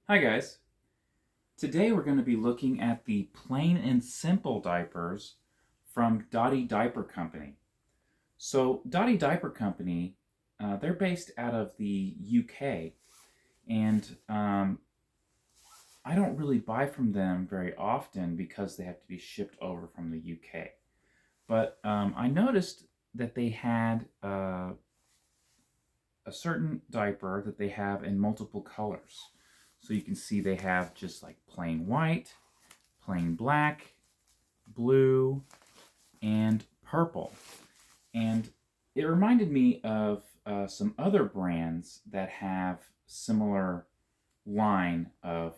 Hi guys. Today we're going to be looking at the plain and simple diapers from Dotty Diaper Company. So Dotty Diaper Company, they're based out of the UK, and I don't really buy from them very often because they have to be shipped over from the UK. But I noticed that they had a certain diaper that they have in multiple colors. So you can see they have just like plain white, plain black, blue, and purple. And it reminded me of some other brands that have similar line of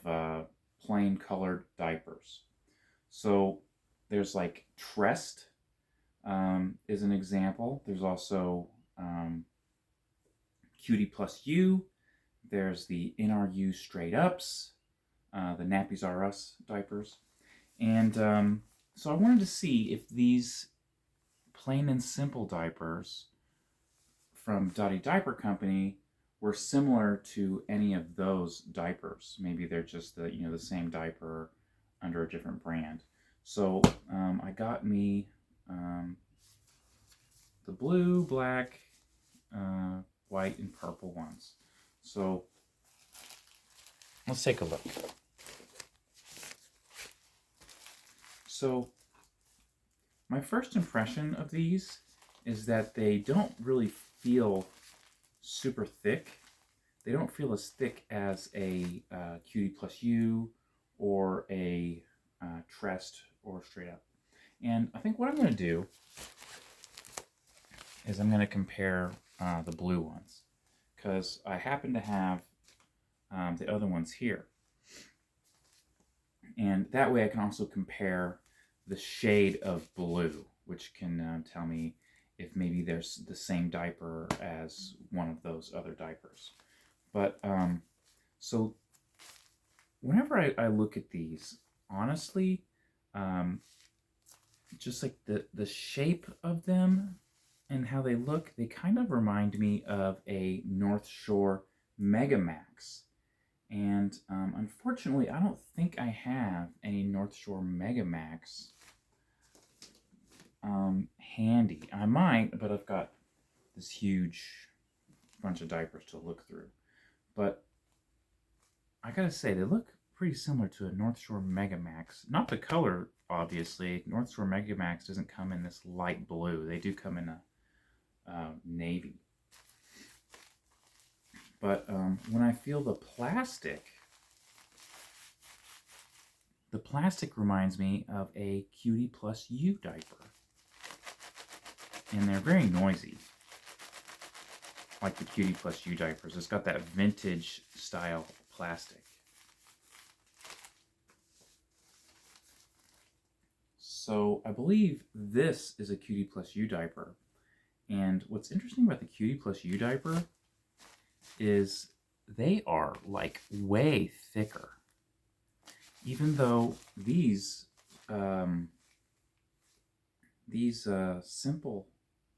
plain colored diapers. So there's like Trest is an example. There's also Cutie Plus U. There's the NRU Straight Ups, the Nappies R Us diapers. And so I wanted to see if these plain and simple diapers from Dotty Diaper Company were similar to any of those diapers. Maybe they're just the same diaper under a different brand. So I got me the blue, black, white, and purple ones. So let's take a look. So my first impression of these is that they don't really feel super thick. They don't feel as thick as a Cutie Plus U or a Trest or Straight Up. And I think what I'm going to do is I'm going to compare the blue ones, because I happen to have the other ones here. And that way I can also compare the shade of blue, which can tell me if maybe there's the same diaper as one of those other diapers. But so whenever I look at these, honestly, just like the shape of them and how they look, they kind of remind me of a North Shore Mega Max. And unfortunately, I don't think I have any North Shore Mega Max handy. I might, but I've got this huge bunch of diapers to look through. But I gotta say, they look pretty similar to a North Shore Mega Max. Not the color, obviously. North Shore Mega Max doesn't come in this light blue. They do come in a navy. But when I feel the plastic reminds me of a Cutie Plus U diaper. And they're very noisy, like the Cutie Plus U diapers. It's got that vintage style plastic. So I believe this is a Cutie Plus U diaper. And what's interesting about the Cutie Plus U diaper is they are like way thicker. Even though these simple,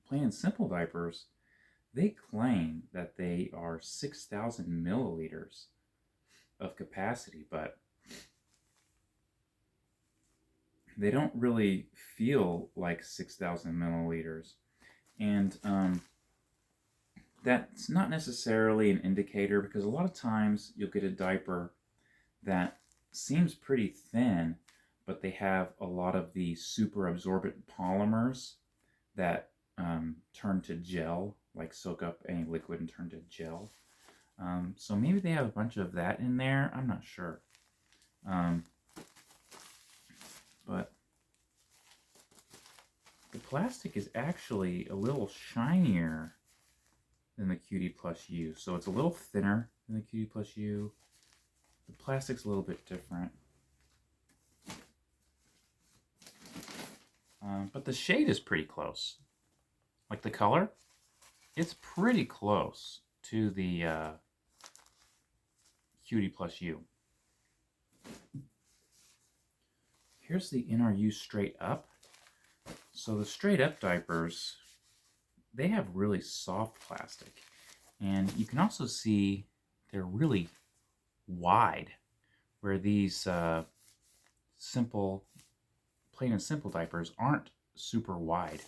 plain and simple diapers, they claim that they are 6,000 milliliters of capacity, but they don't really feel like 6,000 milliliters. And that's not necessarily an indicator, because a lot of times you'll get a diaper that seems pretty thin, but they have a lot of the super absorbent polymers that turn to gel, like soak up any liquid and turn to gel. So maybe they have a bunch of that in there. I'm not sure. But the plastic is actually a little shinier than the Cutie Plus U. So it's a little thinner than the Cutie Plus U. The plastic's a little bit different. But the shade is pretty close. Like the color, it's pretty close to the Cutie Plus U. Here's the NRU Straight Up. So the Straight Up diapers, they have really soft plastic. And you can also see they're really wide. where these plain and simple diapers aren't super wide.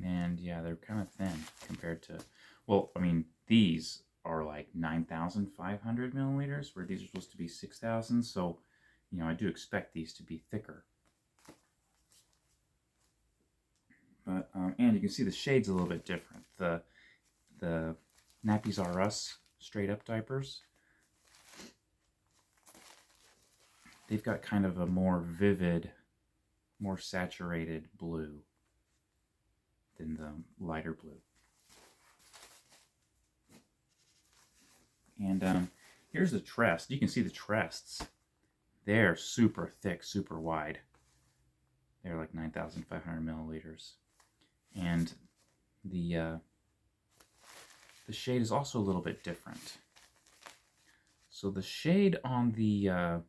And yeah, they're kind of thin compared to, well, I mean, these are like 9,500 milliliters, where these are supposed to be 6,000. So, you know, I do expect these to be thicker. But, and you can see the shade's a little bit different. The Nappies R Us straight up diapers, they've got kind of a more vivid, more saturated blue than the lighter blue. And here's the tress. You can see the trests. They're super thick, super wide. They're like 9,500 milliliters. And the shade is also a little bit different. So the shade on the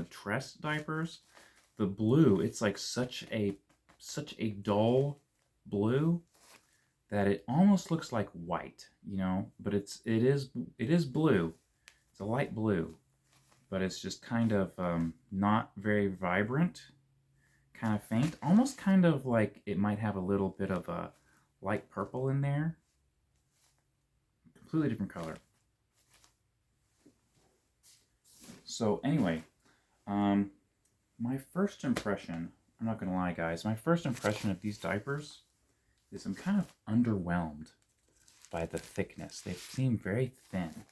Tress diapers, the blue, it's like such a dull blue that it almost looks like white, you know, but it is blue. It's a light blue, but it's just kind of not very vibrant, kind of faint, almost kind of like it might have a little bit of a light purple in there. Completely different color. So anyway, my first impression, I'm not gonna lie guys, my first impression of these diapers is I'm kind of underwhelmed by the thickness. They seem very thin.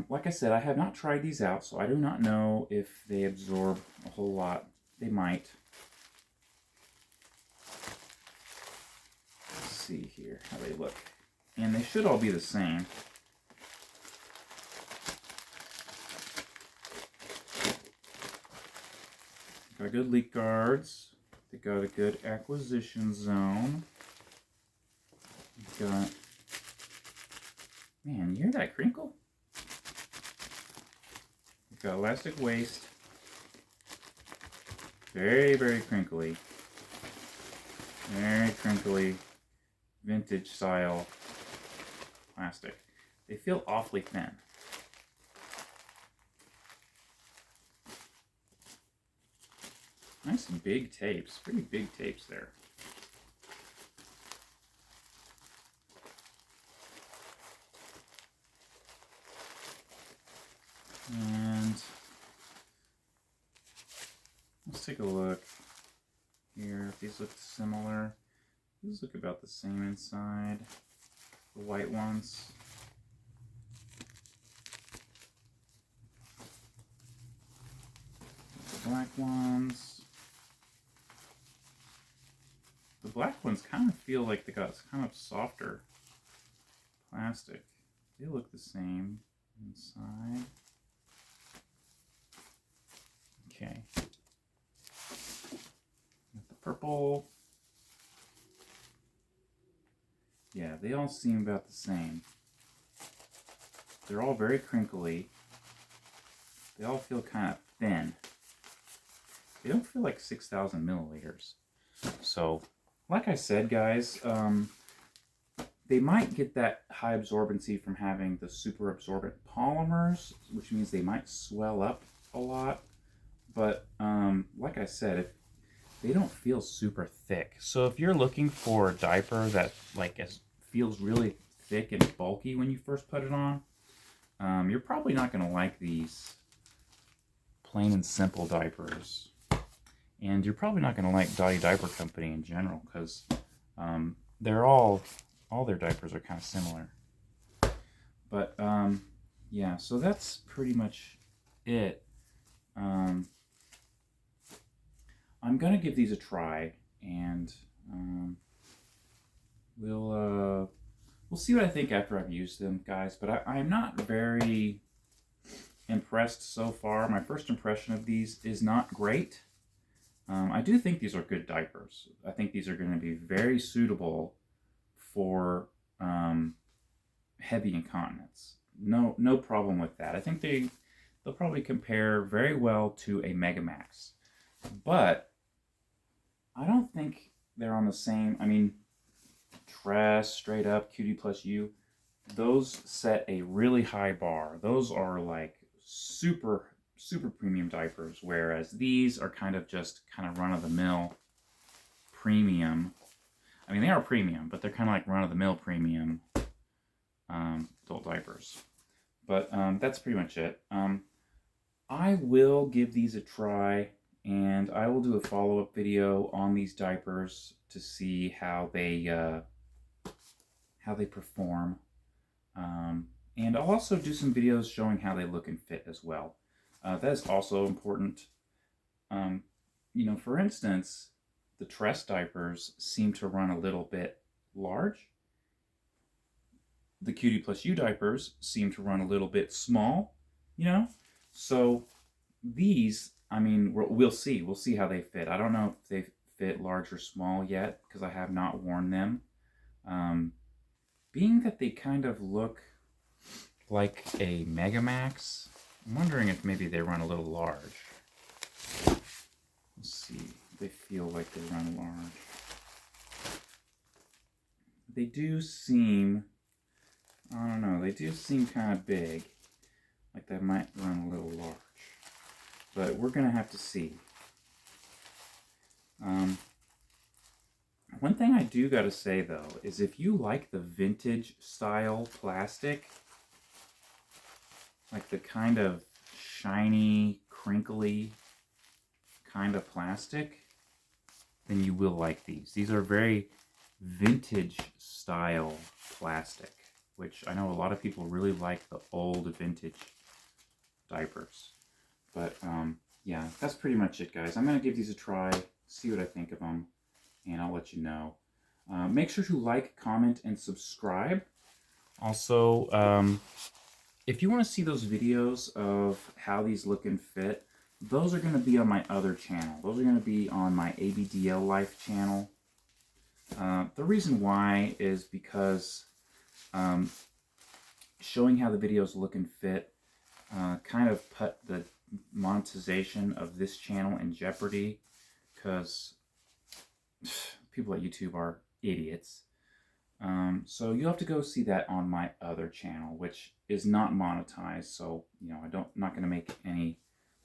Like I said, I have not tried these out, so I do not know if they absorb a whole lot. They might. Let's see here how they look. And they should all be the same. Got good leak guards. They got a good acquisition zone. Got, man, you hear that crinkle? We've got elastic waist. Very, very crinkly. Very crinkly, vintage style plastic. They feel awfully thin. Nice big tapes, pretty big tapes there. And let's take a look here if these look similar. These look about the same inside, the white ones. The black ones. The black ones kind of feel like they got kind of softer plastic. They look the same inside. Okay. Got the purple. Yeah, they all seem about the same. They're all very crinkly. They all feel kind of thin. They don't feel like 6,000 milliliters. So, like I said, guys, they might get that high absorbency from having the super absorbent polymers, which means they might swell up a lot. But like I said, they don't feel super thick. So if you're looking for a diaper that feels really thick and bulky when you first put it on, you're probably not going to like these plain and simple diapers. And you're probably not going to like Dotty Diaper Company in general, because they're all their diapers are kind of similar. But yeah, so that's pretty much it. I'm going to give these a try, and we'll see what I think after I've used them, guys. But I'm not very impressed so far. My first impression of these is not great. I do think these are good diapers. I think these are going to be very suitable for heavy incontinence. No problem with that. I think they'll probably compare very well to a Megamax. But I don't think they're on the same. I mean, Dress, Straight Up, Cutie Plus U, those set a really high bar. Those are like super premium diapers, whereas these are kind of run-of-the-mill premium. I mean, they are premium, but they're kind of like run-of-the-mill premium adult diapers. But that's pretty much it. I will give these a try, and I will do a follow-up video on these diapers to see how they perform. And I'll also do some videos showing how they look and fit as well. That is also important. You know, for instance, the Tress diapers seem to run a little bit large. The Cutie Plus U diapers seem to run a little bit small, you know? So these, I mean, we'll see. We'll see how they fit. I don't know if they fit large or small yet because I have not worn them. Being that they kind of look like a Mega Max, I'm wondering if maybe they run a little large. Let's see. They feel like they run large. They do seem, I don't know, they do seem kind of big. Like they might run a little large. But we're going to have to see. One thing I do got to say, though, is if you like the vintage style plastic, like the kind of shiny, crinkly kind of plastic, then you will like these. These are very vintage style plastic, which I know a lot of people really like the old vintage diapers. But yeah, that's pretty much it, guys. I'm going to give these a try, see what I think of them, and I'll let you know. Make sure to like, comment, and subscribe. Also, if you want to see those videos of how these look and fit, those are going to be on my other channel. Those are going to be on my ABDL Life channel. The reason why is because showing how the videos look and fit kind of put the monetization of this channel in jeopardy, because people at YouTube are idiots. So you'll have to go see that on my other channel, which is not monetized. So, you know, not going to make any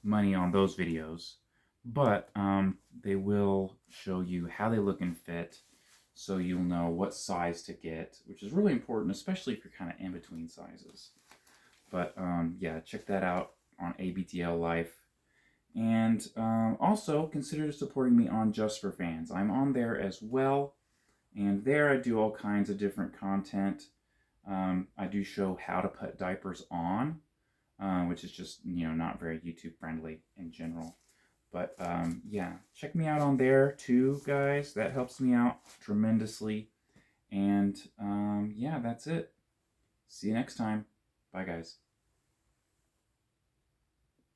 money on those videos, but they will show you how they look and fit, so you'll know what size to get, which is really important, especially if you're kind of in between sizes. But yeah, check that out on ABTL Life. And also consider supporting me on Just for Fans. I'm on there as well, and there I do all kinds of different content. I do show how to put diapers on, which is just, you know, not very YouTube friendly in general. But yeah, check me out on there too, guys. That helps me out tremendously. And yeah, that's it. See you next time. Bye, guys.